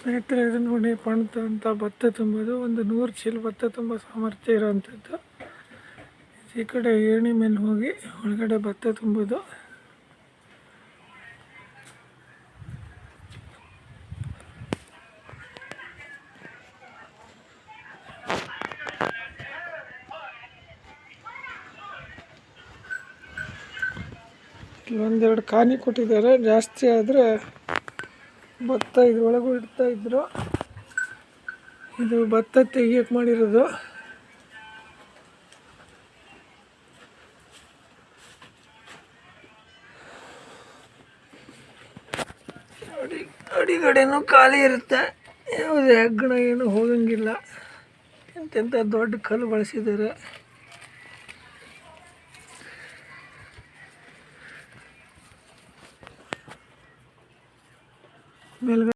ಸ್ನೇಹಿತರೆ, ಇದು ನೋಡಿ ಪಣತ ಅಂತ ಭತ್ತ ತುಂಬೋದು. ಒಂದು 100 ಚೀಲ ಭತ್ತ ತುಂಬ ಸಾಮರ್ಥ್ಯ ಇರೋವಂಥದ್ದು. ಈ ಕಡೆ ಏಣಿ ಮೇಲೆ ಹೋಗಿ ಒಳಗಡೆ ಭತ್ತ ತುಂಬೋದು. ಇಲ್ಲೊಂದೆರಡು ಕಾನಿ ಕೊಟ್ಟಿದ್ದಾರೆ. ಜಾಸ್ತಿ ಆದರೆ ಭತ್ತ ಇದ್ರೊಳಗೂ ಇಡ್ತಾ ಇದ್ರು. ಇದು ಭತ್ತ ತೆಗಿಯಕ್ಕೆ ಮಾಡಿರೋದು. ಅಡಿಗಡೆನೂ ಖಾಲಿ ಇರುತ್ತೆ. ಯಾವುದೇ ಹೆಗ್ಗಣ ಏನು ಹೋಗಂಗಿಲ್ಲ. ಎಂತೆಂಥ ದೊಡ್ಡ ಕಲ್ಲು ಬಳಸಿದ್ದಾರೆ. ಮೇಲ್ಗಡೆ